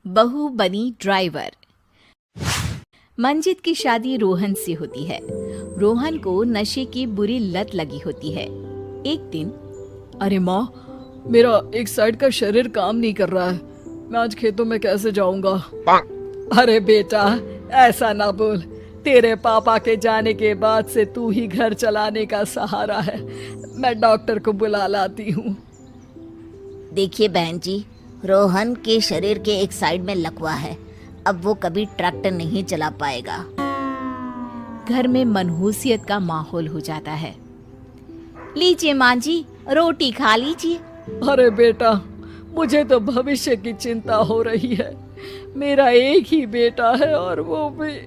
बहू बनी ड्राइवर। मंजित की शादी रोहन से होती है। रोहन को नशे की बुरी लत लगी होती है। एक दिन, अरे माँ, मेरा एक साइड का शरीर काम नहीं कर रहा है। मैं आज खेतों में कैसे जाऊंगा? अरे बेटा, ऐसा ना बोल। तेरे पापा के जाने के बाद से तू ही घर चलाने का सहारा है। मैं डॉक्टर को बुला लाती हूँ। देखिए बहन जी, रोहन के शरीर के एक साइड में लकवा है। अब वो कभी ट्रैक्टर नहीं चला पाएगा। घर में मनहूसियत का माहौल हो जाता है। लीजिए माँ जी, रोटी खा लीजिए। अरे बेटा, मुझे तो भविष्य की चिंता हो रही है। मेरा एक ही बेटा है और वो भी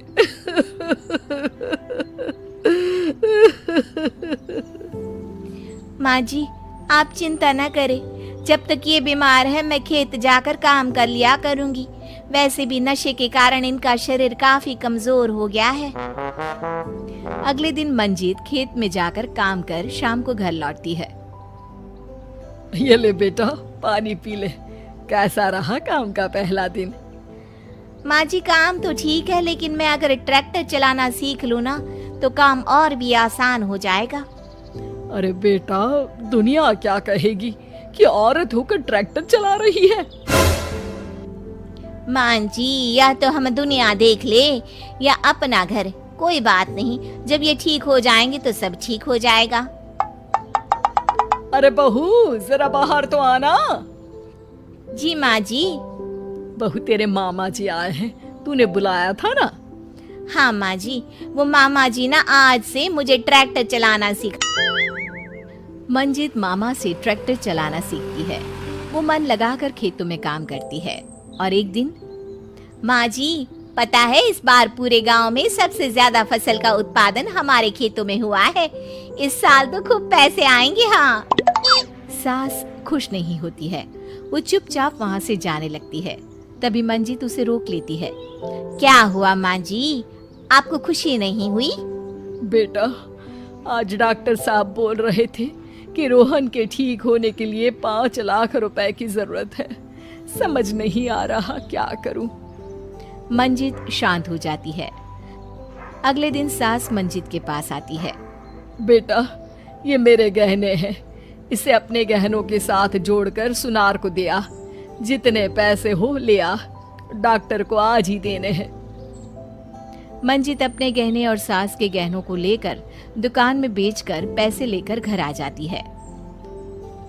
माँ जी, आप चिंता न करें। जब तक ये बीमार है मैं खेत जाकर काम कर लिया करूंगी। वैसे भी नशे के कारण इनका शरीर काफी कमजोर हो गया है। अगले दिन मंजीत खेत में जाकर काम कर शाम को घर लौटती है। ये ले बेटा, पानी पी ले। कैसा रहा काम का पहला दिन? माँ जी, काम तो ठीक है, लेकिन मैं अगर ट्रैक्टर चलाना सीख लूँ ना तो काम और भी आसान हो जाएगा। अरे बेटा, दुनिया क्या कहेगी कि औरत होकर ट्रैक्टर चला रही है? माँ जी, या तो हम दुनिया देख ले या अपना घर, कोई बात नहीं। जब ये ठीक हो जाएंगे तो सब ठीक हो जाएगा। अरे बहू, जरा बाहर तो आना। जी माँ जी। बहू, तेरे मामा जी आए हैं, तूने बुलाया था ना? हाँ माँ जी, वो मामा जी ना आज से मुझे ट्रैक्टर चलाना सिखा। मंजित मामा से ट्रैक्टर चलाना सीखती है। वो मन लगाकर खेतों में काम करती है। और एक दिन, माँ जी, पता है इस बार पूरे गांव में सबसे ज्यादा फसल का उत्पादन हमारे खेतों में हुआ है। इस साल तो खूब पैसे आएंगे। हाँ। सास खुश नहीं होती है। वो चुपचाप वहाँ से जाने लगती है। तभी मंजित उसे रोक लेती है। क्या हुआ माँ जी, आपको खुशी नहीं हुई? बेटा, आज डॉक्टर साहब बोल रहे थे कि रोहन के ठीक होने के लिए 5 लाख रुपए की जरूरत है। समझ नहीं आ रहा क्या करूं। मंजित शांत हो जाती है। अगले दिन सास मंजित के पास आती है। बेटा, ये मेरे गहने हैं। इसे अपने गहनों के साथ जोड़कर सुनार को दे आ। जितने पैसे हो ले आ। डॉक्टर को आज ही देने हैं। मंजित अपने गहने और सास के गहनों को लेकर दुकान में बेचकर पैसे लेकर घर आ जाती है।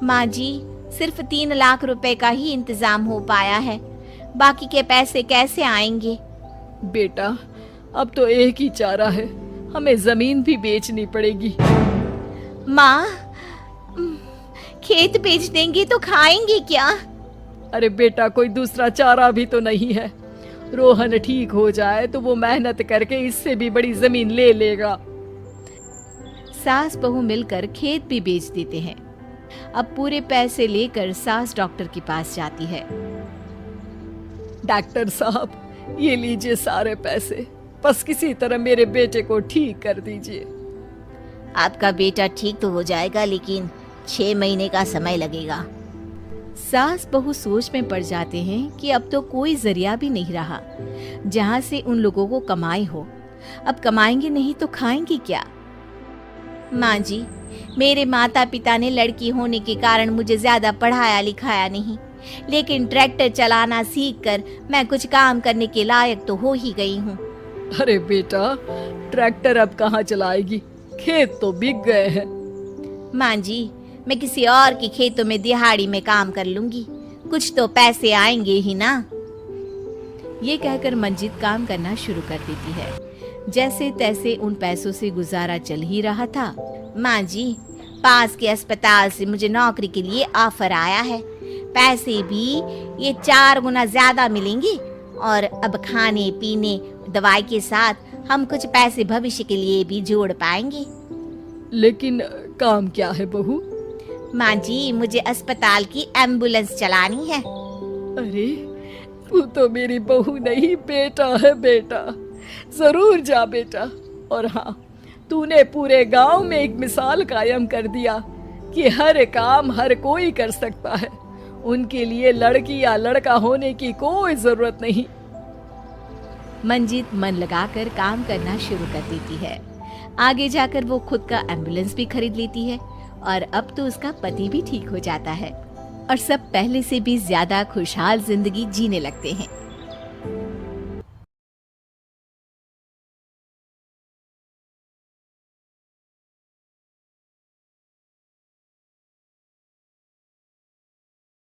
माँ जी, सिर्फ 3 लाख रुपए का ही इंतजाम हो पाया है। बाकी के पैसे कैसे आएंगे? बेटा, अब तो एक ही चारा है, हमें जमीन भी बेचनी पड़ेगी। माँ, खेत बेच देंगे तो खाएंगे क्या? अरे बेटा, कोई दूसरा चारा भी तो नहीं है। रोहन ठीक हो जाए तो वो मेहनत करके इससे भी बड़ी जमीन ले लेगा। सास बहू मिलकर खेत भी बेच देते हैं। अब पूरे पैसे लेकर सास डॉक्टर के पास जाती है। डॉक्टर साहब, ये लीजिए सारे पैसे। बस किसी तरह मेरे बेटे को ठीक कर दीजिए। आपका बेटा ठीक तो हो जाएगा, लेकिन 6 महीने का समय लगेगा। सास बहू सोच में पड़ जाते हैं कि अब तो कोई जरिया भी नहीं रहा जहाँ से उन लोगों को कमाई हो। अब कमाएंगे नहीं तो खाएंगे क्या? माँ जी, मेरे माता पिता ने लड़की होने के कारण मुझे ज्यादा पढ़ाया लिखाया नहीं, लेकिन ट्रैक्टर चलाना सीखकर मैं कुछ काम करने के लायक तो हो ही गई हूँ। अरे बेटा, ट्रैक्टर अब कहाँ चलाएगी? खेत तो बिक गए हैं। माँ जी, मैं किसी और के खेतों में दिहाड़ी में काम कर लूंगी, कुछ तो पैसे आएंगे ही ना। ये कहकर मंजित काम करना शुरू कर देती है। जैसे तैसे उन पैसों से गुजारा चल ही रहा था। माँ जी, पास के अस्पताल से मुझे नौकरी के लिए ऑफर आया है। पैसे भी ये 4 गुना ज्यादा मिलेंगे और अब खाने पीने दवाई के साथ हम कुछ पैसे भविष्य के लिए भी जोड़ पाएंगे। लेकिन काम क्या है बहू? माँ जी, मुझे अस्पताल की एम्बुलेंस चलानी है। अरे, तू तो मेरी बहू नहीं, बेटा है। बेटा, जरूर जा बेटा। और हाँ, तूने पूरे गांव में एक मिसाल कायम कर दिया कि हर काम हर कोई कर सकता है। उनके लिए लड़की या लड़का होने की कोई जरूरत नहीं। मंजीत मन लगाकर काम करना शुरू कर देती है। आगे जाकर वो खुद का एम्बुलेंस भी खरीद लेती है और अब तो उसका पति भी ठीक हो जाता है और सब पहले से भी ज्यादा खुशहाल जिंदगी जीने लगते हैं।